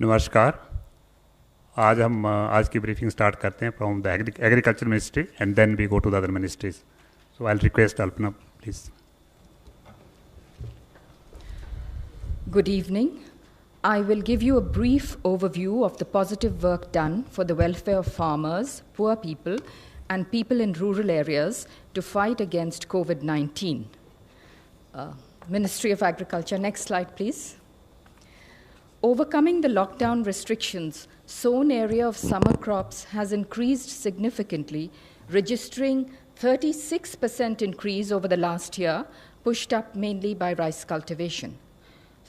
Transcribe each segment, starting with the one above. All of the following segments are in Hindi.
नमस्कार। आज हम आज की ब्रीफिंग स्टार्ट करते हैं from the agriculture ministry and then we go to the other ministries. So I will request Alpana please. Good evening. I will give you a brief overview of the positive work done for the welfare of farmers, poor people, and people in rural areas to fight against COVID-19. Ministry of Agriculture, next slide, please. Overcoming the lockdown restrictions, sown area of summer crops has increased significantly, registering 36% increase over the last year, pushed up mainly by rice cultivation.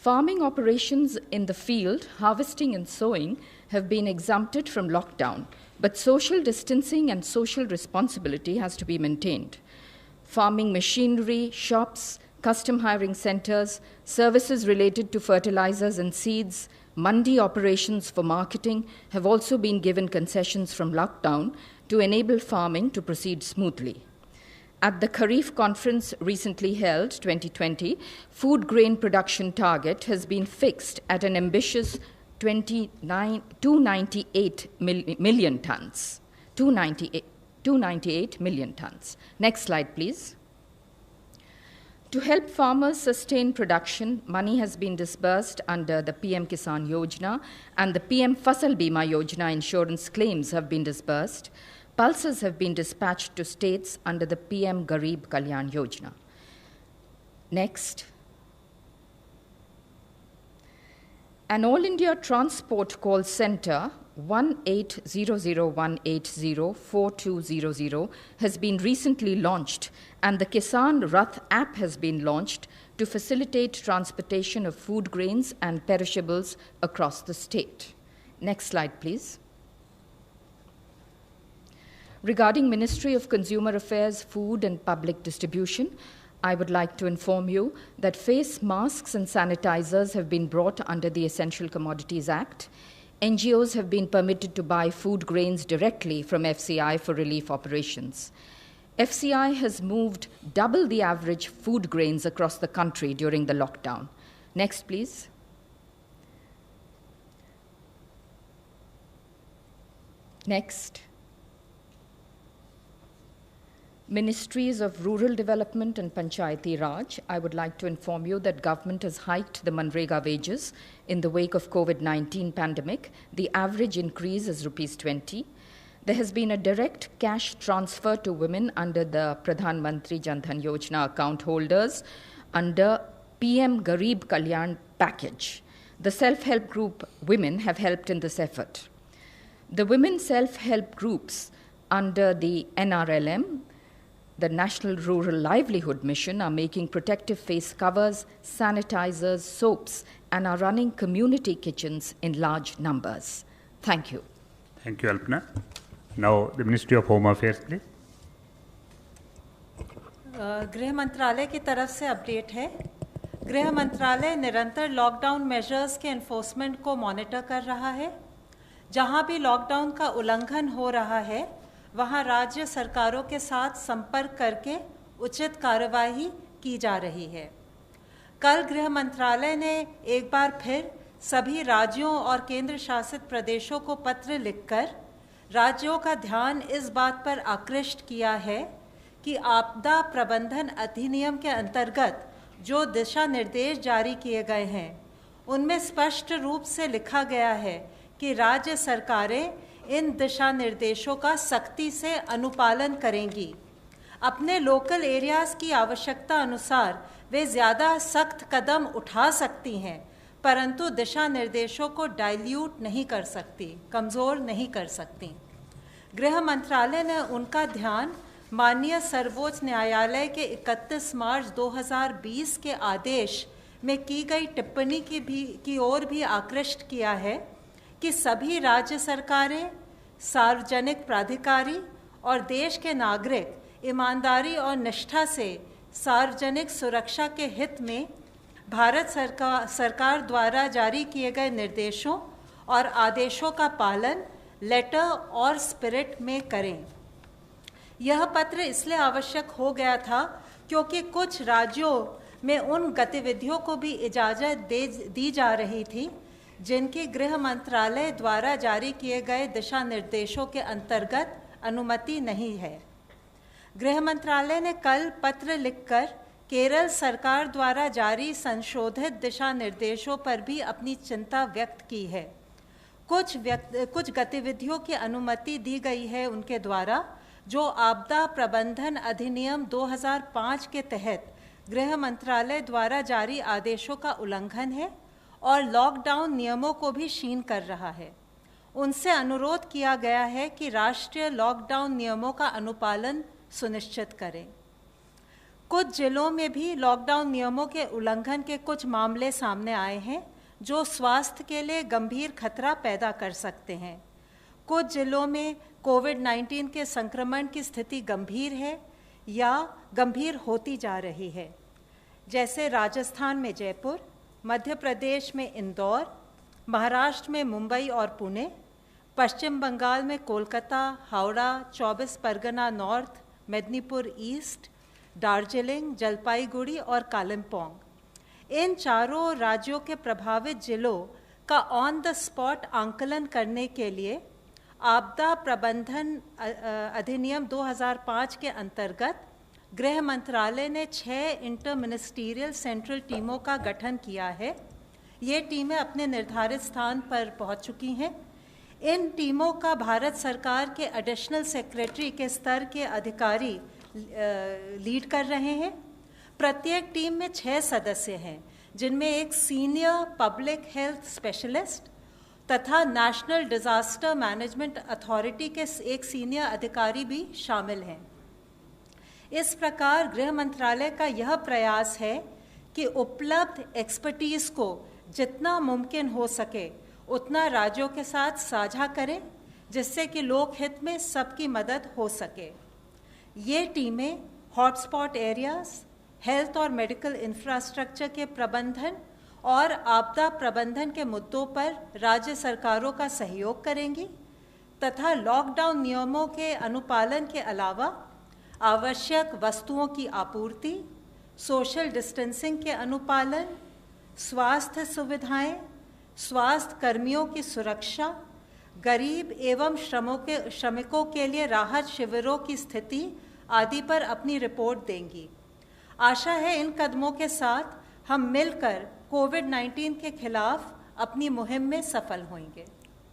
Farming operations in the field, harvesting and sowing, have been exempted from lockdown, but social distancing and social responsibility has to be maintained. Farming machinery, shops, custom hiring centers, services related to fertilizers and seeds, mandi operations for marketing have also been given concessions from lockdown to enable farming to proceed smoothly. At the Kharif conference recently held, 2020, food grain production target has been fixed at an ambitious 298 million tons. 298 million tons. Next slide, please. To help farmers sustain production, money has been disbursed under the PM Kisan Yojana and the PM Fasal Bima Yojana insurance claims have been disbursed. Pulses have been dispatched to states under the PM Garib Kalyan Yojana. Next. An All India Transport Call Center 180018042000 has been recently launched, and the Kisan Rath app has been launched to facilitate transportation of food grains and perishables across the state. Next slide, please. Regarding Ministry of Consumer Affairs, Food and Public Distribution, I would like to inform you that face masks and sanitizers have been brought under the Essential Commodities Act. NGOs have been permitted to buy food grains directly from FCI for relief operations. FCI has moved double the average food grains across the country during the lockdown. Next, please. Next. Ministries of Rural Development and Panchayati Raj, I would like to inform you that government has hiked the Manrega wages in the wake of COVID-19 pandemic. The average increase is Rs 20. There has been a direct cash transfer to women under the Pradhan Mantri Jan Dhan Yojana account holders under PM Garib Kalyan package. The self-help group women have helped in this effort. The women self-help groups under the NRLM, the National Rural Livelihood Mission, are making protective face covers, sanitizers, soaps, and are running community kitchens in large numbers. Thank you. Thank you, Alpana. Now, the Ministry of Home Affairs, please. गृह मंत्रालय की तरफ से अपडेट है। गृह मंत्रालय निरंतर लॉकडाउन मेजर्स के एनफोर्समेंट को मॉनिटर कर रहा है। जहां भी लॉकडाउन का उल्लंघन हो रहा है, वहां राज्य सरकारों के साथ संपर्क करके उचित कार्यवाही की जा रही है। कल गृह मंत्रालय ने एक बार फिर सभी राज्यों और केंद्र शासित प्रदेशों को पत्र लिखकर राज्यों का ध्यान इस बात पर आकृष्ट किया है कि आपदा प्रबंधन अधिनियम के अंतर्गत जो दिशा निर्देश जारी किए गए हैं, उनमें स्पष्ट रूप से लिखा गया है कि राज्य सरकारें इन दिशा निर्देशों का सख्ती से अनुपालन करेंगी। अपने लोकल एरियाज़ की आवश्यकता अनुसार वे ज़्यादा सख्त कदम उठा सकती हैं, परंतु दिशा निर्देशों को डाइल्यूट नहीं कर सकती, कमज़ोर नहीं कर सकती। गृह मंत्रालय ने उनका ध्यान माननीय सर्वोच्च न्यायालय के 31 मार्च 2020 के आदेश में की गई टिप्पणी की ओर भी आकृष्ट किया है कि सभी राज्य सरकारें, सार्वजनिक प्राधिकारी और देश के नागरिक ईमानदारी और निष्ठा से सार्वजनिक सुरक्षा के हित में भारत सरकार द्वारा जारी किए गए निर्देशों और आदेशों का पालन लेटर और स्पिरिट में करें। यह पत्र इसलिए आवश्यक हो गया था क्योंकि कुछ राज्यों में उन गतिविधियों को भी इजाज़त दी जा रही थी जिनकी गृह मंत्रालय द्वारा जारी किए गए दिशा निर्देशों के अंतर्गत अनुमति नहीं है। गृह मंत्रालय ने कल पत्र लिखकर केरल सरकार द्वारा जारी संशोधित दिशा निर्देशों पर भी अपनी चिंता व्यक्त की है। कुछ गतिविधियों की अनुमति दी गई है उनके द्वारा जो आपदा प्रबंधन अधिनियम 2005 के तहत गृह मंत्रालय द्वारा जारी आदेशों का उल्लंघन है और लॉकडाउन नियमों को भी क्षीण कर रहा है। उनसे अनुरोध किया गया है कि राष्ट्रीय लॉकडाउन नियमों का अनुपालन सुनिश्चित करें। कुछ जिलों में भी लॉकडाउन नियमों के उल्लंघन के कुछ मामले सामने आए हैं जो स्वास्थ्य के लिए गंभीर खतरा पैदा कर सकते हैं। कुछ जिलों में कोविड-19 के संक्रमण की स्थिति गंभीर है या गंभीर होती जा रही है, जैसे राजस्थान में जयपुर, मध्य प्रदेश में इंदौर, महाराष्ट्र में मुंबई और पुणे, पश्चिम बंगाल में कोलकाता, हावड़ा, 24 परगना नॉर्थ, मेदिनीपुर ईस्ट, दार्जिलिंग, जलपाईगुड़ी और कालिम्पोंग। इन चारों राज्यों के प्रभावित जिलों का ऑन द स्पॉट आंकलन करने के लिए आपदा प्रबंधन अधिनियम 2005 के अंतर्गत गृह मंत्रालय ने 6 इंटर मिनिस्टीरियल सेंट्रल टीमों का गठन किया है। ये टीमें अपने निर्धारित स्थान पर पहुंच चुकी हैं। इन टीमों का भारत सरकार के एडिशनल सेक्रेटरी के स्तर के अधिकारी लीड कर रहे हैं। प्रत्येक टीम में 6 सदस्य हैं, जिनमें एक सीनियर पब्लिक हेल्थ स्पेशलिस्ट तथा नेशनल डिजास्टर मैनेजमेंट अथॉरिटी के एक सीनियर अधिकारी भी शामिल हैं। इस प्रकार गृह मंत्रालय का यह प्रयास है कि उपलब्ध एक्सपर्टीज को जितना मुमकिन हो सके उतना राज्यों के साथ साझा करें, जिससे कि लोक हित में सबकी मदद हो सके। ये टीमें हॉटस्पॉट एरियाज, हेल्थ और मेडिकल इंफ्रास्ट्रक्चर के प्रबंधन और आपदा प्रबंधन के मुद्दों पर राज्य सरकारों का सहयोग करेंगी तथा लॉकडाउन नियमों के अनुपालन के अलावा आवश्यक वस्तुओं की आपूर्ति, सोशल डिस्टेंसिंग के अनुपालन, स्वास्थ्य सुविधाएं, स्वास्थ्य कर्मियों की सुरक्षा, गरीब एवं श्रमिकों के लिए राहत शिविरों की स्थिति आदि पर अपनी रिपोर्ट देंगी। आशा है इन कदमों के साथ हम मिलकर कोविड-19 के खिलाफ अपनी मुहिम में सफल होंगे।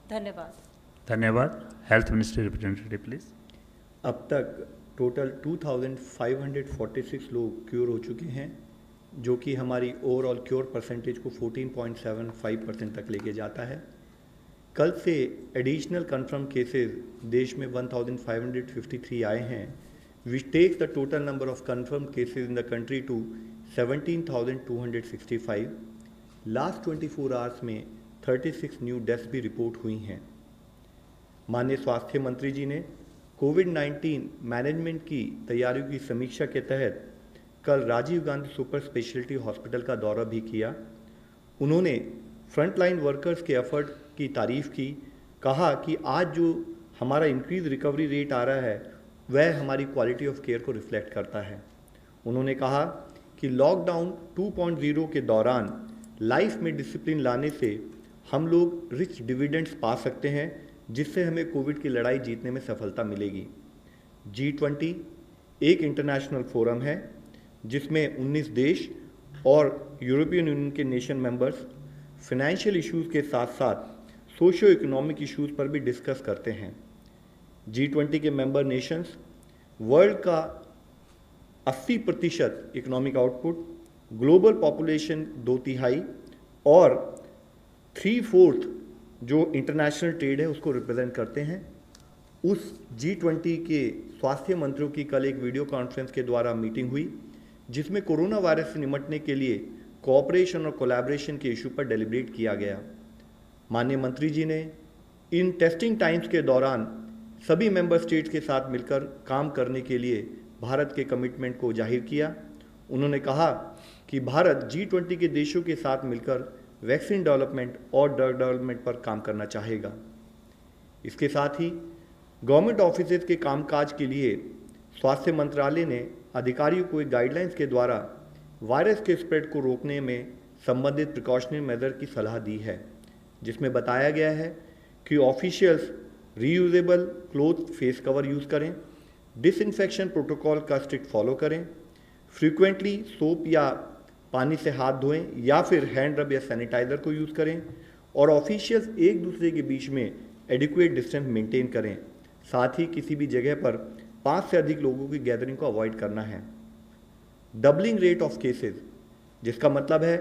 धन्यवाद। धन्यवाद। Health ministry representative please. अब तक टोटल 2546 लोग क्योर हो चुके हैं, जो कि हमारी ओवरऑल क्योर परसेंटेज को 14.75% तक लेके जाता है। कल से एडिशनल कंफर्म केसेस देश में 1553 आए हैं, which takes the total number of confirmed cases in the country to 17,265. Last 24 hours में 36 न्यू डेथ्स भी रिपोर्ट हुई हैं। माननीय स्वास्थ्य मंत्री जी ने कोविड-19 मैनेजमेंट की तैयारियों की समीक्षा के तहत कल Rajiv Gandhi super speciality hospital का दौरा भी किया। उन्होंने फ्रंटलाइन वर्कर्स के एफर्ट की तारीफ की, कहा कि आज जो हमारा इंक्रीज रिकवरी रेट आ रहा है वह हमारी क्वालिटी ऑफ केयर को रिफ्लेक्ट करता है। उन्होंने कहा कि लॉकडाउन 2.0 के दौरान लाइफ में डिसिप्लिन लाने से हम लोग रिच डिविडेंड्स पा सकते हैं, जिससे हमें कोविड की लड़ाई जीतने में सफलता मिलेगी। G20 एक इंटरनेशनल फोरम है जिसमें 19 देश और यूरोपियन यूनियन के नेशन मेंबर्स फाइनेंशियल इश्यूज़ के साथ साथ सोशियो इकोनॉमिक इश्यूज़ पर भी डिस्कस करते हैं। G20 के मेंबर नेशंस वर्ल्ड का 80% इकोनॉमिक आउटपुट, ग्लोबल पॉपुलेशन 2/3 और 3/4 जो इंटरनेशनल ट्रेड है उसको रिप्रेजेंट करते हैं। उस G20 के स्वास्थ्य मंत्रियों की कल एक वीडियो कॉन्फ्रेंस के द्वारा मीटिंग हुई, जिसमें कोरोना वायरस से निपटने के लिए कोऑपरेशन और कोलैबोरेशन के इशू पर डेलिब्रेट किया गया। माननीय मंत्री जी ने इन टेस्टिंग टाइम्स के दौरान सभी मेंबर स्टेट्स के साथ मिलकर काम करने के लिए भारत के कमिटमेंट को जाहिर किया। उन्होंने कहा कि भारत G20 के देशों के साथ मिलकर वैक्सीन डेवलपमेंट और ड्रग डेवलपमेंट पर काम करना चाहेगा। इसके साथ ही गवर्नमेंट ऑफिसेज के कामकाज के लिए स्वास्थ्य मंत्रालय ने अधिकारियों को एक गाइडलाइंस के द्वारा वायरस के स्प्रेड को रोकने में संबंधित प्रिकॉशनरी मेजर की सलाह दी है। जिसमें बताया गया है कि officials reusable cloth face cover use करें, डिसइंफेक्शन प्रोटोकॉल का स्ट्रिक्ट फॉलो करें, फ्रीक्वेंटली सोप या पानी से हाथ धोएं या फिर हैंड रब या सैनिटाइज़र को यूज़ करें, और ऑफिशियल्स एक दूसरे के बीच में एडिक्वेट डिस्टेंस मेंटेन करें। साथ ही किसी भी जगह पर 5 से अधिक लोगों की गैदरिंग को अवॉइड करना है। डबलिंग रेट ऑफ केसेस, जिसका मतलब है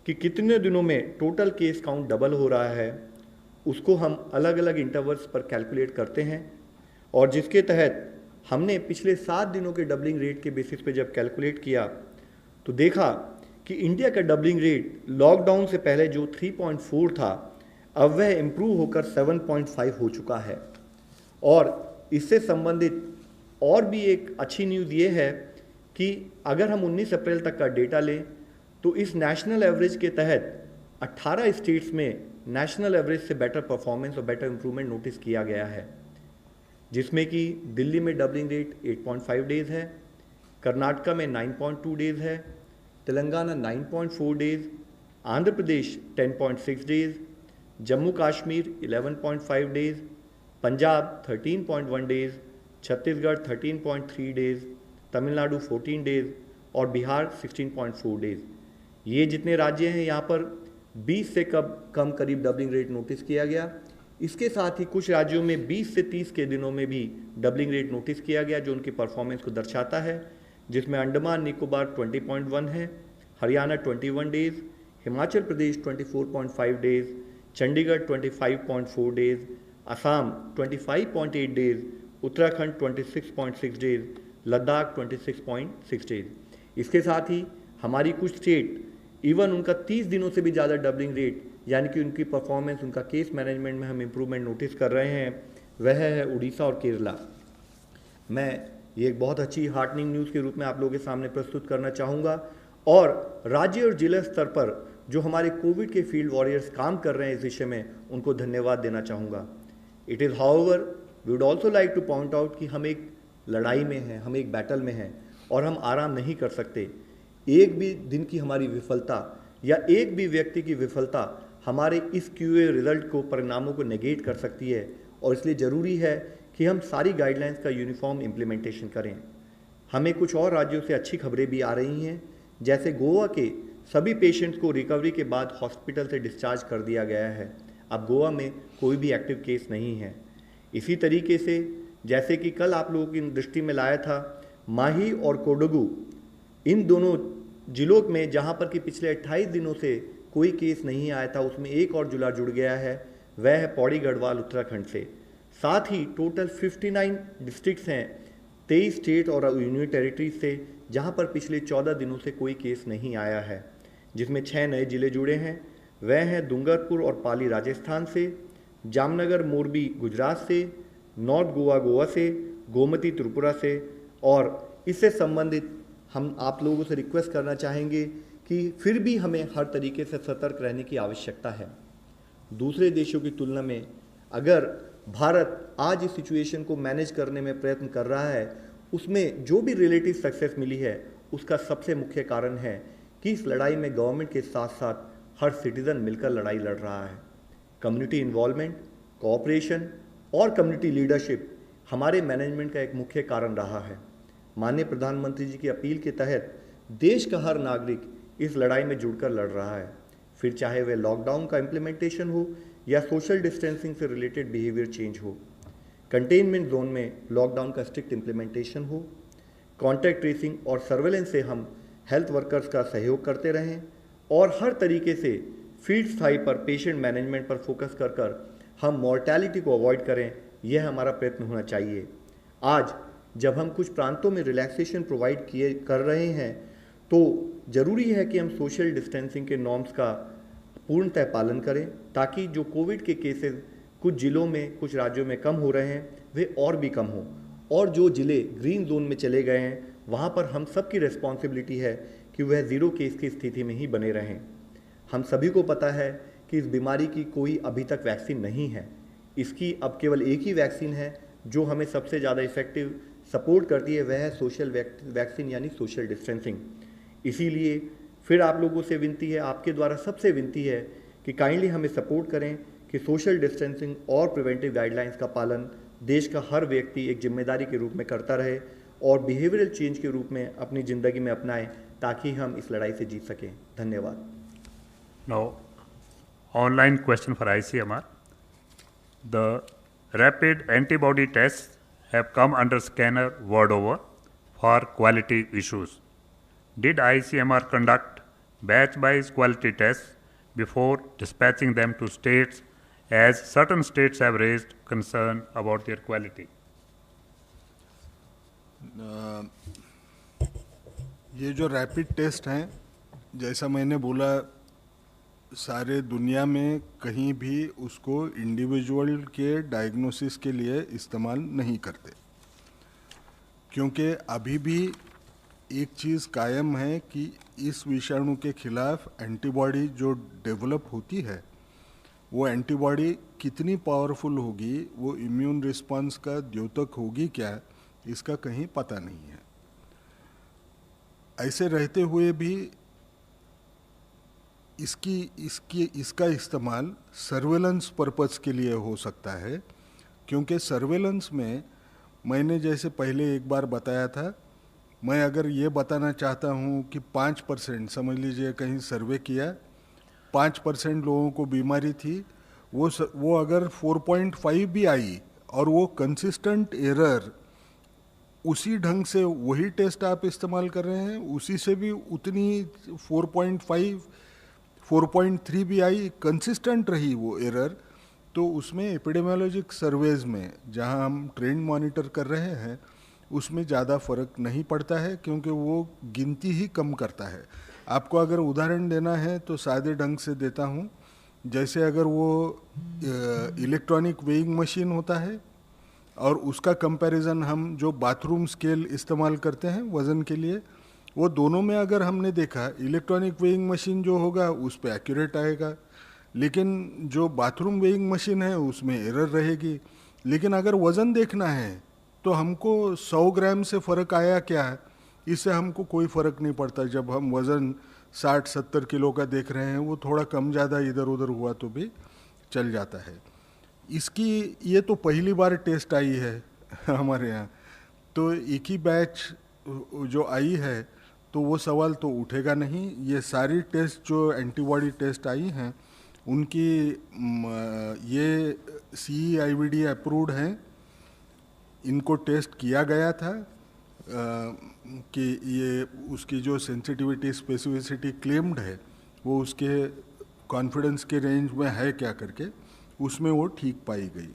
कि कितने दिनों में टोटल केस काउंट डबल हो रहा है, उसको हम अलग अलग इंटरवल्स पर कैलकुलेट करते हैं, और जिसके तहत हमने पिछले 7 दिनों के डबलिंग रेट के बेसिस पे जब कैलकुलेट किया तो देखा कि इंडिया का डबलिंग रेट लॉकडाउन से पहले जो 3.4 था, अब वह इम्प्रूव होकर 7.5 हो चुका है। और इससे संबंधित और भी एक अच्छी न्यूज़ ये है कि अगर हम 19 अप्रैल तक का डेटा लें तो इस नेशनल एवरेज के तहत 18 स्टेट्स में नेशनल एवरेज से बेटर परफॉर्मेंस और बेटर इंप्रूवमेंट नोटिस किया गया है, जिसमें कि दिल्ली में डबलिंग रेट 8.5 डेज़ है, कर्नाटका में 9.2 डेज़ है, Telangana 9.4 days, Andhra Pradesh 10.6 days, Jammu Kashmir 11.5 days, Punjab 13.1 days, Chhattisgarh 13.3 days, Tamil Nadu 14 days और बिहार 16.4 डेज़। ये जितने राज्य हैं यहाँ पर 20 से कम करीब डबलिंग रेट नोटिस किया गया। इसके साथ ही कुछ राज्यों में 20 से 30 के दिनों में भी डबलिंग रेट नोटिस किया गया, जो उनकी परफॉर्मेंस को दर्शाता है, जिसमें अंडमान निकोबार 20.1 है, Haryana 21 days, Himachal Pradesh 24.5 days, Chandigarh 25.4 days, Assam 25.8 days, Uttarakhand 26.6 days, Ladakh 26.6 days. इसके साथ ही हमारी कुछ स्टेट इवन उनका 30 दिनों से भी ज़्यादा डबलिंग रेट, यानी कि उनकी परफॉर्मेंस, उनका केस मैनेजमेंट में हम इम्प्रूवमेंट नोटिस कर रहे हैं, वह है उड़ीसा और केरला। मैं ये एक बहुत अच्छी हार्टनिंग न्यूज़ के रूप में आप लोगों के सामने प्रस्तुत करना चाहूँगा, और राज्य और जिला स्तर पर जो हमारे कोविड के फील्ड वॉरियर्स काम कर रहे हैं इस विषय में, उनको धन्यवाद देना चाहूँगा। It is however we would also like to point out कि हम एक लड़ाई में हैं, हम एक बैटल में हैं और हम आराम नहीं कर सकते। एक भी दिन की हमारी विफलता या एक भी व्यक्ति की विफलता हमारे इस QA रिजल्ट को, परिणामों को नेगेट कर सकती है, और इसलिए ज़रूरी है कि हम सारी गाइडलाइंस का यूनिफॉर्म इम्प्लीमेंटेशन करें। हमें कुछ और राज्यों से अच्छी खबरें भी आ रही हैं, जैसे गोवा के सभी पेशेंट्स को रिकवरी के बाद हॉस्पिटल से डिस्चार्ज कर दिया गया है। अब गोवा में कोई भी एक्टिव केस नहीं है। इसी तरीके से जैसे कि कल आप लोगों की दृष्टि में लाया था, माही और कोडगू, इन दोनों जिलों में जहां पर कि पिछले 28 दिनों से कोई केस नहीं आया था, उसमें एक और जिला जुड़ गया है, वह है पौड़ी गढ़वाल उत्तराखंड से। साथ ही टोटल 59 डिस्ट्रिक्ट्स हैं 23 स्टेट और यूनियन टेरिटरीज से, जहां पर पिछले 14 दिनों से कोई केस नहीं आया है, जिसमें 6 नए जिले जुड़े हैं। वह हैं डूंगरपुर और पाली राजस्थान से, जामनगर मोरबी गुजरात से, नॉर्थ गोवा गोवा से, गोमती त्रिपुरा से। और इससे संबंधित हम आप लोगों से रिक्वेस्ट करना चाहेंगे कि फिर भी हमें हर तरीके से सतर्क रहने की आवश्यकता है। दूसरे देशों की तुलना में अगर भारत आज इस सिचुएशन को मैनेज करने में प्रयत्न कर रहा है, उसमें जो भी रिलेटिव सक्सेस मिली है, उसका सबसे मुख्य कारण है कि इस लड़ाई में गवर्नमेंट के साथ साथ हर सिटीज़न मिलकर लड़ाई लड़ रहा है। कम्युनिटी इन्वॉल्वमेंट, कोऑपरेशन और कम्युनिटी लीडरशिप हमारे मैनेजमेंट का एक मुख्य कारण रहा है। माननीय प्रधानमंत्री जी की अपील के तहत देश का हर नागरिक इस लड़ाई में जुड़कर लड़ रहा है, फिर चाहे वह लॉकडाउन का इम्प्लीमेंटेशन हो या सोशल डिस्टेंसिंग से रिलेटेड बिहेवियर चेंज हो, कंटेनमेंट जोन में लॉकडाउन का स्ट्रिक्ट इम्प्लीमेंटेशन हो, कॉन्टैक्ट ट्रेसिंग और सर्वेलेंस से हम हेल्थ वर्कर्स का सहयोग करते रहें, और हर तरीके से फील्ड स्थाई पर पेशेंट मैनेजमेंट पर फोकस कर हम मॉर्टैलिटी को अवॉइड करें, यह हमारा प्रयत्न होना चाहिए। आज जब हम कुछ प्रांतों में रिलैक्सेशन प्रोवाइड कर रहे हैं, तो ज़रूरी है कि हम सोशल डिस्टेंसिंग के नॉर्म्स का पूर्णतः पालन करें, ताकि जो कोविड के केसेस कुछ जिलों में, कुछ राज्यों में कम हो रहे हैं, वे और भी कम हों, और जो ज़िले ग्रीन जोन में चले गए हैं, वहाँ पर हम सबकी रिस्पॉन्सिबिलिटी है कि वह ज़ीरो केस की स्थिति में ही बने रहें। हम सभी को पता है कि इस बीमारी की कोई अभी तक वैक्सीन नहीं है। इसकी अब केवल एक ही वैक्सीन है जो हमें सबसे ज़्यादा इफेक्टिव सपोर्ट करती है, वह है सोशल वैक्सीन यानी सोशल डिस्टेंसिंग। इसीलिए फिर आप लोगों से विनती है, आपके द्वारा सबसे विनती है कि काइंडली हमें सपोर्ट करें कि सोशल डिस्टेंसिंग और प्रिवेंटिव गाइडलाइंस का पालन देश का हर व्यक्ति एक जिम्मेदारी के रूप में करता रहे और बिहेवियरल चेंज के रूप में अपनी ज़िंदगी में अपनाएं ताकि हम इस लड़ाई से जीत सकें। धन्यवाद। Now, online question for ICMR. The rapid antibody tests have come under scanner world over for quality issues. Did ICMR conduct batch-wise quality tests before dispatching them to states, as certain states have raised concern about their quality? ये जो रैपिड टेस्ट हैं, जैसा मैंने बोला, सारे दुनिया में कहीं भी उसको इंडिविजुअल के डायग्नोसिस के लिए इस्तेमाल नहीं करते, क्योंकि अभी भी एक चीज़ कायम है कि इस विषाणु के खिलाफ एंटीबॉडी जो डेवलप होती है, वो एंटीबॉडी कितनी पावरफुल होगी, वो इम्यून रिस्पांस का द्योतक होगी क्या, इसका कहीं पता नहीं है। ऐसे रहते हुए भी इसका इस्तेमाल सर्वेलेंस पर्पस के लिए हो सकता है, क्योंकि सर्वेलेंस में मैंने जैसे पहले एक बार बताया था, मैं अगर ये बताना चाहता हूँ कि 5%, समझ लीजिए कहीं सर्वे किया, 5% लोगों को बीमारी थी, वो अगर 4.5 भी आई और वो कंसिस्टेंट एरर, उसी ढंग से वही टेस्ट आप इस्तेमाल कर रहे हैं, उसी से भी उतनी 4.5 4.3 भी आई, कंसिस्टेंट रही वो एरर, तो उसमें एपिडेमियोलॉजिक सर्वेज में जहां हम ट्रेंड मॉनिटर कर रहे हैं उसमें ज़्यादा फर्क नहीं पड़ता है, क्योंकि वो गिनती ही कम करता है। आपको अगर उदाहरण देना है तो सादे ढंग से देता हूँ। जैसे अगर वो इलेक्ट्रॉनिक वेइंग मशीन होता है और उसका कंपैरिजन हम जो बाथरूम स्केल इस्तेमाल करते हैं वज़न के लिए, वो दोनों में अगर हमने देखा, इलेक्ट्रॉनिक वेइंग मशीन जो होगा उस पे एक्यूरेट आएगा, लेकिन जो बाथरूम वेइंग मशीन है उसमें एरर रहेगी। लेकिन अगर वज़न देखना है तो हमको 100 ग्राम से फ़र्क आया क्या, इससे हमको कोई फ़र्क नहीं पड़ता। जब हम वज़न 60-70 किलो का देख रहे हैं, वो थोड़ा कम ज़्यादा इधर उधर हुआ तो भी चल जाता है। इसकी ये तो पहली बार टेस्ट आई है हमारे यहाँ, तो एक ही बैच जो आई है तो वो सवाल तो उठेगा नहीं। ये सारी टेस्ट जो एंटीबॉडी टेस्ट आई हैं उनकी ये CE-IVD अप्रूव्ड हैं, इनको टेस्ट किया गया था कि ये उसकी जो सेंसिटिविटी स्पेसिफिसिटी क्लेम्ड है वो उसके कॉन्फिडेंस के रेंज में है क्या करके, उसमें वो ठीक पाई गई।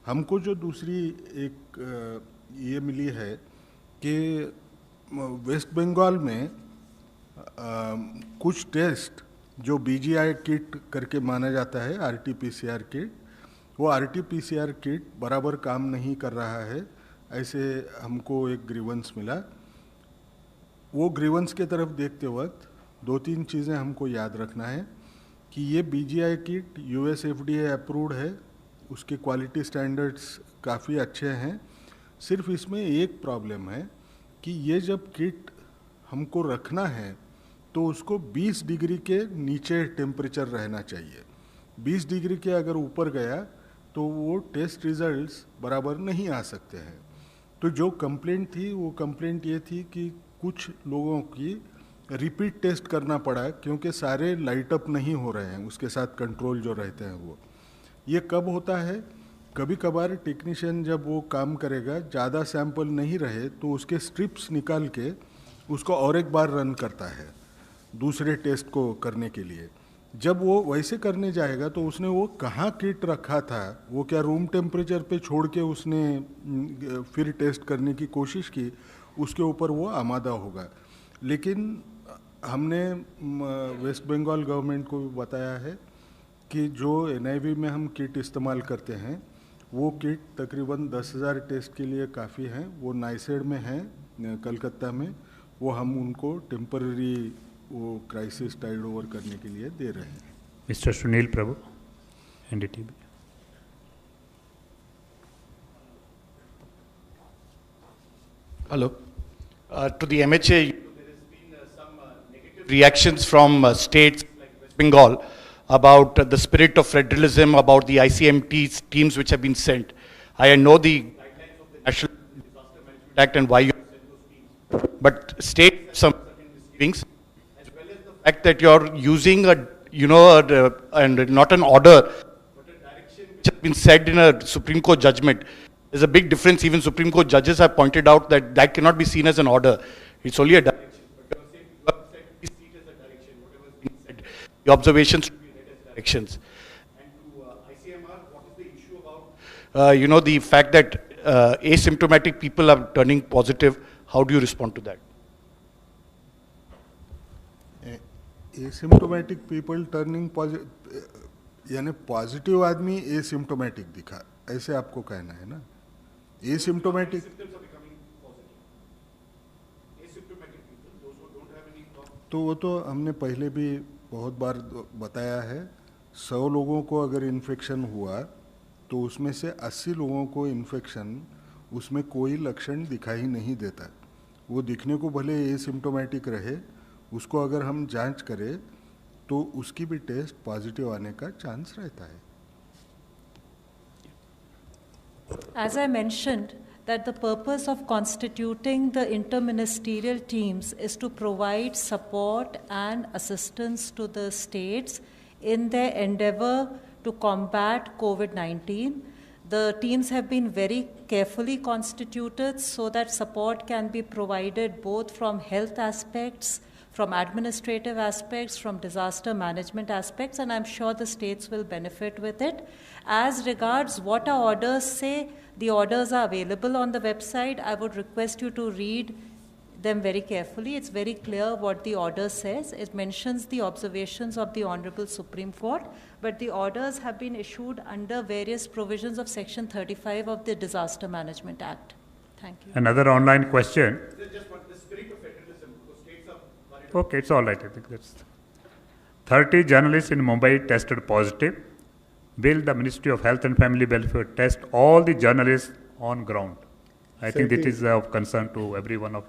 हमको जो दूसरी एक ये मिली है कि वेस्ट बंगाल में कुछ टेस्ट जो BGI किट करके माना जाता है, RT-PCR किट, वो RT-PCR किट बराबर काम नहीं कर रहा है, ऐसे हमको एक ग्रीवेंस मिला। वो ग्रीवेंस के तरफ देखते वक्त 2-3 चीज़ें हमको याद रखना है कि ये BGI kit US FDA approved है, उसके क्वालिटी स्टैंडर्ड्स काफ़ी अच्छे हैं। सिर्फ इसमें एक प्रॉब्लम है कि ये जब किट हमको रखना है तो उसको 20 डिग्री के नीचे टेम्परेचर रहना चाहिए। 20 डिग्री के अगर ऊपर गया तो वो टेस्ट रिजल्ट्स बराबर नहीं आ सकते हैं। तो जो कंप्लेंट थी वो कंप्लेंट ये थी कि कुछ लोगों की रिपीट टेस्ट करना पड़ा, क्योंकि सारे लाइट अप नहीं हो रहे हैं, उसके साथ कंट्रोल जो रहते हैं वो। ये कब होता है, कभी कभार टेक्नीशियन जब वो काम करेगा, ज़्यादा सैंपल नहीं रहे तो उसके स्ट्रिप्स निकाल के उसको और एक बार रन करता है दूसरे टेस्ट को करने के लिए। जब वो वैसे करने जाएगा तो उसने वो कहाँ किट रखा था, वो क्या रूम टेम्परेचर पे छोड़ के उसने फिर टेस्ट करने की कोशिश की, उसके ऊपर वो आमादा होगा। लेकिन हमने वेस्ट बंगाल गवर्नमेंट को भी बताया है कि जो NIV में हम किट इस्तेमाल करते हैं वो किट तकरीबन 10,000 टेस्ट के लिए काफ़ी हैं। वो नाइसेड में हैं कलकत्ता में, वो हम उनको टेम्पररी वो क्राइसिस टाइड ओवर करने के लिए दे रहे हैं। Mr. Sunil Prabhu, NDTV. Hello. To the MHA, there has been some negative reactions from states like West Bengal about the spirit of federalism, about the ICMT teams which have been sent. I know the guidelines of the National Disaster Management Act and why you have sent those teams, but state some misgivings, as well as the fact that you're using and not an order, but a direction which has been said in a Supreme Court judgment. There's a big difference. Even Supreme Court judges have pointed out that that cannot be seen as an order. It's only a direction. But you have said please see it as a direction. Whatever is being said, the observations should be read as directions. And to ICMR, what is the issue about the fact that asymptomatic people are turning positive? How do you respond to that? Asymptomatic people turning positive यानी पॉजिटिव आदमी एसिम्टोमेटिक दिखा, ऐसे आपको कहना है ना? एसिम्टोमेटिक तो वो तो हमने पहले भी बहुत बार बताया है, 100 लोगों को अगर इन्फेक्शन हुआ तो उसमें से 80 लोगों को इन्फेक्शन उसमें कोई लक्षण दिखाई नहीं देता। वो दिखने को भले एसिम्टोमेटिक रहे, उसको अगर हम जांच करें तो उसकी भी टेस्ट पॉजिटिव आने का चांस रहता है। As I mentioned, that the purpose of constituting the interministerial teams is to provide support and assistance to the states in their endeavor to combat COVID-19. The teams have been very carefully constituted so that support can be provided both from health aspects, from administrative aspects, from disaster management aspects, and I'm sure the states will benefit with it. As regards what our orders say, the orders are available on the website. I would request you to read them very carefully. It's very clear what the order says. It mentions the observations of the Honorable Supreme Court, but the orders have been issued under various provisions of Section 35 of the Disaster Management Act. Thank you. Another online question. Okay, it's all right. I think that's 30 journalists in Mumbai tested positive. Will the Ministry of Health and Family Welfare test all the journalists on ground? I think that is of concern to everyone of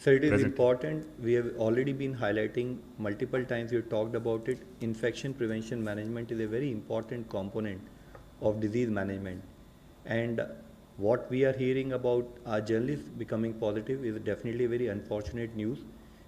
Sir, it is present. important. We have already been highlighting multiple times. We have talked about it. Infection prevention management is a very important component of disease management. And what we are hearing about our journalists becoming positive is definitely very unfortunate news.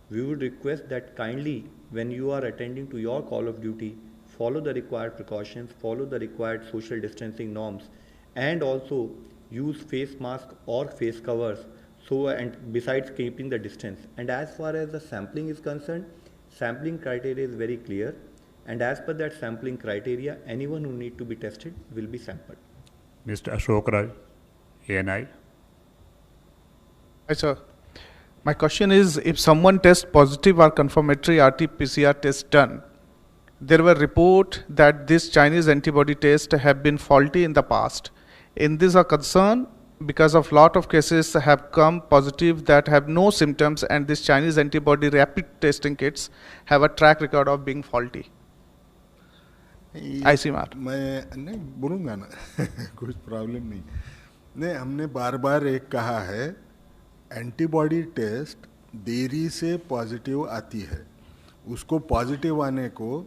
We would request that kindly, when you are attending to your call of duty, follow the required precautions, follow the required social distancing norms, and also use face mask or face covers, and besides keeping the distance. And as far as the sampling is concerned, sampling criteria is very clear, and as per that sampling criteria, anyone who need to be tested will be sampled. Mr. Ashok Raj, ANI. Hi, sir. My question is, if someone tests positive or confirmatory RT-PCR test done, there were reports that this Chinese antibody test have been faulty in the past. In this a concern because of lot of cases have come positive that have no symptoms, and this Chinese antibody rapid testing kits have a track record of being faulty. ICMR. मैं नहीं बोलूँगा ना कुछ प्रॉब्लम नहीं, हमने बार बार एक कहा है, एंटीबॉडी टेस्ट देरी से पॉजिटिव आती है, उसको पॉजिटिव आने को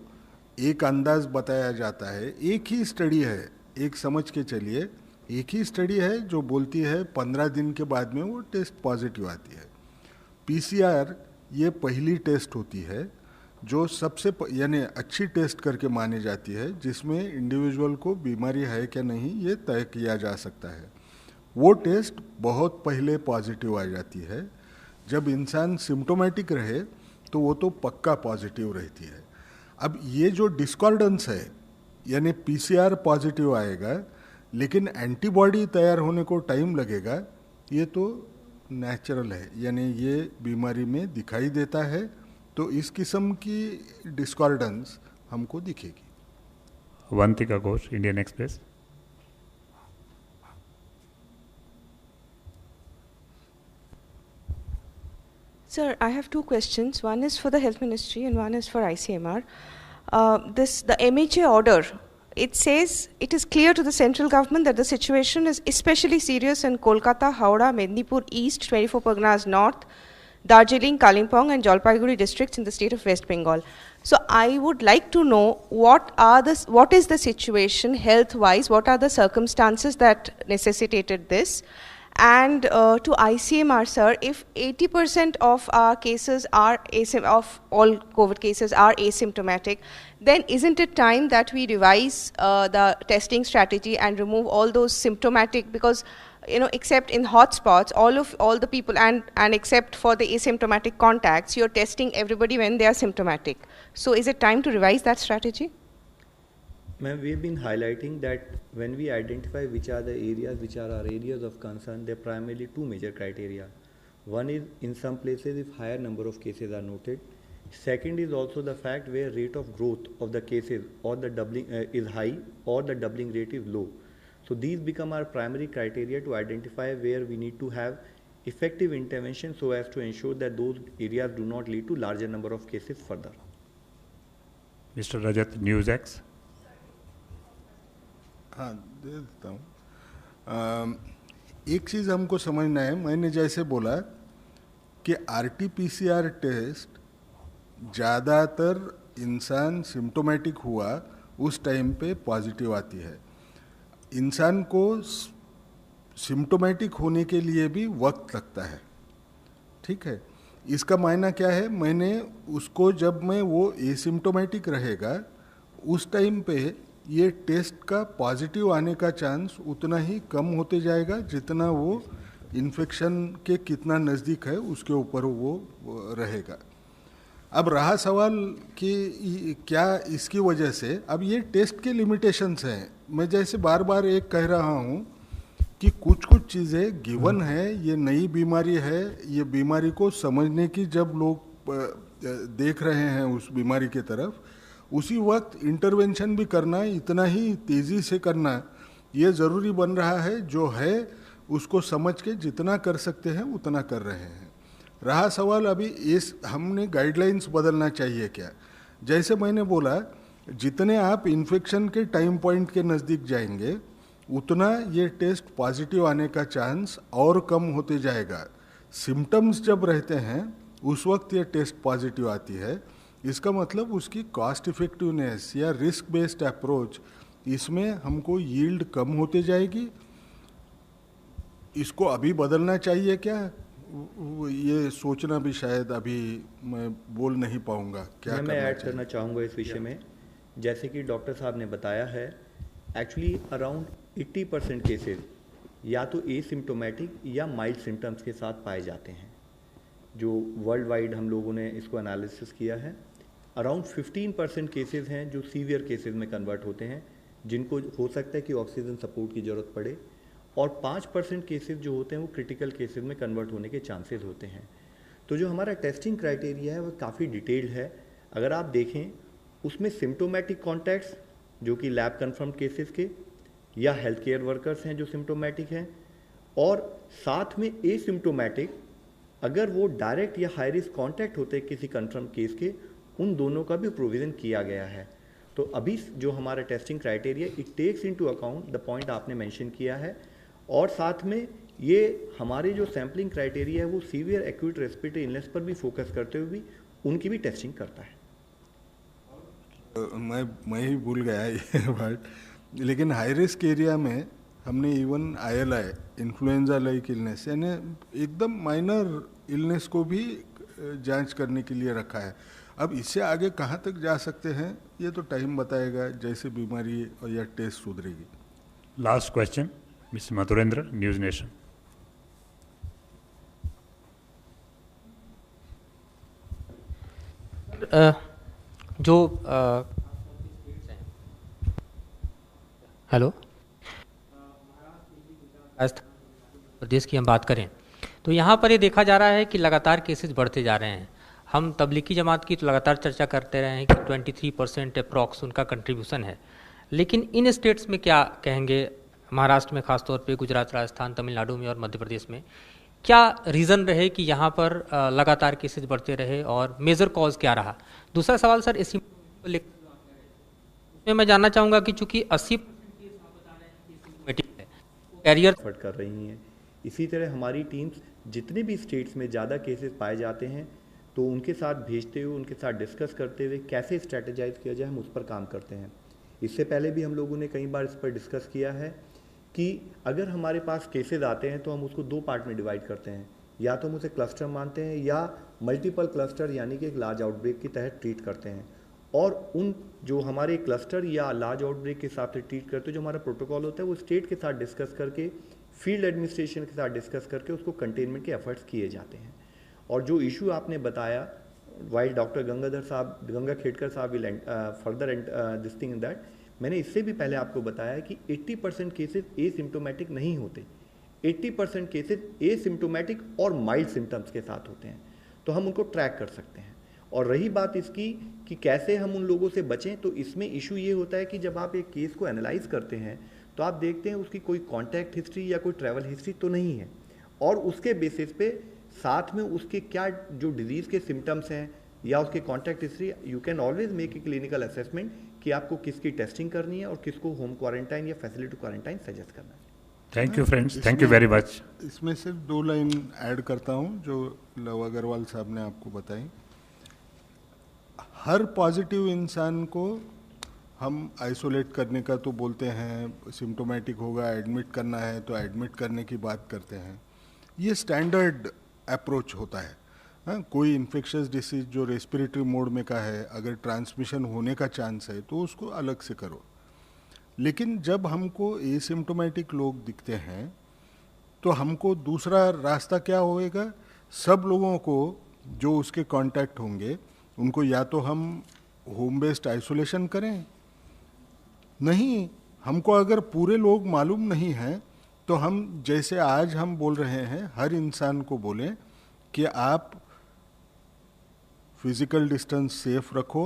एक अंदाज बताया जाता है। एक ही स्टडी है, एक समझ के चलिए, एक ही स्टडी है जो बोलती है 15 दिन के बाद में वो टेस्ट पॉजिटिव आती है। पीसीआर ये पहली टेस्ट होती है जो सबसे यानी अच्छी टेस्ट करके मानी जाती है, जिसमें इंडिविजुअल को बीमारी है क्या नहीं ये तय किया जा सकता है। वो टेस्ट बहुत पहले पॉजिटिव आ जाती है। जब इंसान सिम्टोमेटिक रहे तो वो तो पक्का पॉजिटिव रहती है। अब ये जो डिस्कॉर्डेंस है, यानी पीसीआर पॉजिटिव आएगा लेकिन एंटीबॉडी तैयार होने को टाइम लगेगा, ये तो नेचुरल है, यानी ये बीमारी में दिखाई देता है, तो इस किस्म की डिस्कॉर्डेंस हमको दिखेगी। Avantika Ghosh, Indian Express. Sir, I have two questions. One is for the Health Ministry and one is for ICMR. The MHA order, it says it is clear to the central government that the situation is especially serious in Kolkata, Howrah, Mednipur East, 24 Parganas North, Darjeeling, Kalimpong and Jalpaiguri districts in the state of West Bengal. So I would like to know what is the situation health-wise, what are the circumstances that necessitated this? And to ICMR, sir, if 80% of our cases are of all COVID cases are asymptomatic, then isn't it time that we revise the testing strategy and remove all those symptomatic? Because except in hotspots, all the people and except for the asymptomatic contacts, you're testing everybody when they are symptomatic. So is it time to revise that strategy? Ma'am, we've been highlighting that when we identify which are the areas which are our areas of concern, there are primarily two major criteria. One is in some places if higher number of cases are noted. Second is also the fact where rate of growth of the cases or the doubling is high or the doubling rate is low. So these become our primary criteria to identify where we need to have effective intervention so as to ensure that those areas do not lead to larger number of cases further. Mr. Rajat, NewsX. हाँ दे देता हूँ। एक चीज़ हमको समझना है, मैंने जैसे बोला कि RT-PCR टेस्ट ज़्यादातर इंसान सिम्टोमेटिक हुआ उस टाइम पे पॉजिटिव आती है। इंसान को सिम्टोमेटिक होने के लिए भी वक्त लगता है, ठीक है। इसका मायना क्या है, मैंने उसको जब मैं वो एसिम्टोमेटिक रहेगा उस टाइम पे ये टेस्ट का पॉजिटिव आने का चांस उतना ही कम होते जाएगा जितना वो इन्फेक्शन के कितना नज़दीक है उसके ऊपर वो रहेगा। अब रहा सवाल कि क्या इसकी वजह से, अब ये टेस्ट के लिमिटेशंस हैं। मैं जैसे बार बार एक कह रहा हूँ कि कुछ चीज़ें गिवन है, ये नई बीमारी है, ये बीमारी को समझने की जब लोग देख रहे हैं उस बीमारी के तरफ, उसी वक्त इंटरवेंशन भी करना, इतना ही तेज़ी से करना ये ज़रूरी बन रहा है। जो है उसको समझ के जितना कर सकते हैं उतना कर रहे हैं। रहा सवाल अभी इस हमने गाइडलाइंस बदलना चाहिए क्या। जैसे मैंने बोला, जितने आप इन्फेक्शन के टाइम पॉइंट के नज़दीक जाएंगे उतना ये टेस्ट पॉजिटिव आने का चांस और कम होते जाएगा। सिम्टम्स जब रहते हैं उस वक्त ये टेस्ट पॉजिटिव आती है। इसका मतलब उसकी कॉस्ट इफेक्टिवनेस या रिस्क बेस्ड अप्रोच, इसमें हमको यील्ड कम होते जाएगी। इसको अभी बदलना चाहिए क्या, ये सोचना भी शायद अभी मैं बोल नहीं पाऊंगा। क्या मैं ऐड करना चाहूँगा इस विषय में। जैसे कि डॉक्टर साहब ने बताया है, एक्चुअली अराउंड 80% केसेस या तो एसिम्टोमेटिक या माइल्ड सिम्टम्स के साथ पाए जाते हैं। जो वर्ल्ड वाइड हम लोगों ने इसको एनालिसिस किया है, अराउंड 15% केसेस हैं जो सीवियर केसेस में कन्वर्ट होते हैं, जिनको हो सकता है कि ऑक्सीजन सपोर्ट की ज़रूरत पड़े, और 5% केसेस जो होते हैं वो क्रिटिकल केसेस में कन्वर्ट होने के चांसेस होते हैं। तो जो हमारा टेस्टिंग क्राइटेरिया है वो काफ़ी डिटेल्ड है। अगर आप देखें उसमें सिम्टोमेटिक कॉन्टैक्ट्स जो कि लैब कन्फर्म्ड केसेस के या हेल्थ केयर वर्कर्स हैं जो सिम्टोमेटिक हैं, और साथ में एसिम्टोमेटिक अगर वो डायरेक्ट या हाई रिस्क कॉन्टैक्ट होते हैं किसी कन्फर्म केस के, उन दोनों का भी प्रोविज़न किया गया है। तो अभी जो हमारा testing criteria it takes into account the point आपने मेंशन किया है, और साथ में ये हमारे जो सैम्पलिंग क्राइटेरिया है वो सीवियर एक्यूट रेस्पिरेटरी इलनेस पर भी फोकस करते हुए भी उनकी भी टेस्टिंग करता है। मैं ही भूल गया ये वर्ड, लेकिन हाई रिस्क एरिया में हमने even ILI influenza like illness यानी एकदम माइनर इलनेस को भी जांच करने के लिए रखा है। अब इससे आगे कहाँ तक जा सकते हैं ये तो टाइम बताएगा, जैसे बीमारी और या टेस्ट सुधरेगी। Last question miss Madhurendra, News Nation. जो हेलो प्रदेश की हम बात करें तो यहाँ पर ये देखा जा रहा है कि लगातार केसेस बढ़ते जा रहे हैं। हम तबलीगी जमात की तो लगातार चर्चा करते रहे हैं कि 23% अप्रॉक्स उनका कंट्रीब्यूशन है, लेकिन इन स्टेट्स में क्या कहेंगे, महाराष्ट्र में खासतौर पे, गुजरात, राजस्थान, तमिलनाडु में और मध्य प्रदेश में क्या रीज़न रहे कि यहाँ पर लगातार केसेस बढ़ते रहे और मेजर कॉज क्या रहा? दूसरा सवाल सर इसी में मैं जानना चाहूँगा कि चूँकि 80% कैरियर कर रही हैं, इसी तरह हमारी टीम्स जितने भी स्टेट्स में ज़्यादा केसेस पाए जाते हैं तो तो उनके साथ भेजते हुए, उनके साथ डिस्कस करते हुए कैसे स्ट्रेटेजाइज किया जाए, हम उस पर काम करते हैं। इससे पहले भी हम लोगों ने कई बार इस पर डिस्कस किया है कि अगर हमारे पास केसेस आते हैं तो हम उसको 2 पार्ट में डिवाइड करते हैं, या तो हम उसे क्लस्टर मानते हैं या मल्टीपल क्लस्टर यानी कि एक लार्ज आउटब्रेक के तहत ट्रीट करते हैं। और उन जो हमारे क्लस्टर या लार्ज आउटब्रेक के हिसाब से ट्रीट करते हैं, जो हमारा प्रोटोकॉल होता है वो स्टेट के साथ डिस्कस करके, फील्ड एडमिनिस्ट्रेशन के साथ डिस्कस करके उसको कंटेनमेंट के एफर्ट्स किए जाते हैं। और जो इशू आपने बताया, वाइल डॉक्टर गंगा खेड़कर साहब will further this thing in that, मैंने इससे भी पहले आपको बताया कि 80% केसेस एसिम्टोमेटिक नहीं होते, 80% केसेस एसिम्टोमेटिक और माइल्ड सिम्टम्स के साथ होते हैं, तो हम उनको ट्रैक कर सकते हैं। और रही बात इसकी कि कैसे हम उन लोगों से बचें, तो इसमें इशू ये होता है कि जब आप एक केस को एनालाइज करते हैं तो आप देखते हैं उसकी कोई कॉन्टैक्ट हिस्ट्री या कोई ट्रैवल हिस्ट्री तो नहीं है, और उसके बेसिस पे साथ में उसके क्या जो डिजीज़ के सिम्टम्स हैं या उसके contact history, you can always make a clinical assessment कि आपको किसकी टेस्टिंग करनी है और किसको होम क्वारंटाइन या फैसिलिटी क्वारंटाइन सजेस्ट करना है। Thank you friends, thank you very much. इसमें सिर्फ 2 लाइन ऐड करता हूँ जो लव अग्रवाल साहब ने आपको बताई। हर पॉजिटिव इंसान को हम आइसोलेट करने का तो बोलते हैं, सिम्टोमेटिक होगा एडमिट करना है तो एडमिट करने की बात करते हैं, ये स्टैंडर्ड अप्रोच होता है। हाँ, कोई इन्फेक्शियस डिसीज जो रेस्पिरेटरी मोड में का है, अगर ट्रांसमिशन होने का चांस है तो उसको अलग से करो। लेकिन जब हमको एसिम्टोमेटिक लोग दिखते हैं तो हमको दूसरा रास्ता क्या होएगा, सब लोगों को जो उसके कांटेक्ट होंगे उनको या तो हम होम बेस्ड आइसोलेशन करें, नहीं हमको अगर पूरे लोग मालूम नहीं हैं तो हम जैसे आज हम बोल रहे हैं हर इंसान को बोलें कि आप फिजिकल डिस्टेंस सेफ रखो,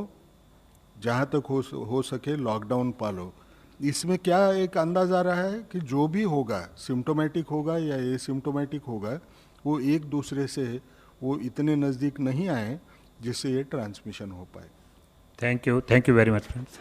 जहाँ तक हो सके लॉकडाउन पालो। इसमें क्या एक अंदाज़ आ रहा है कि जो भी होगा, सिम्टोमेटिक होगा या एसिम्टोमेटिक होगा, वो एक दूसरे से वो इतने नज़दीक नहीं आए जिससे ये ट्रांसमिशन हो पाए। Thank you very much friends.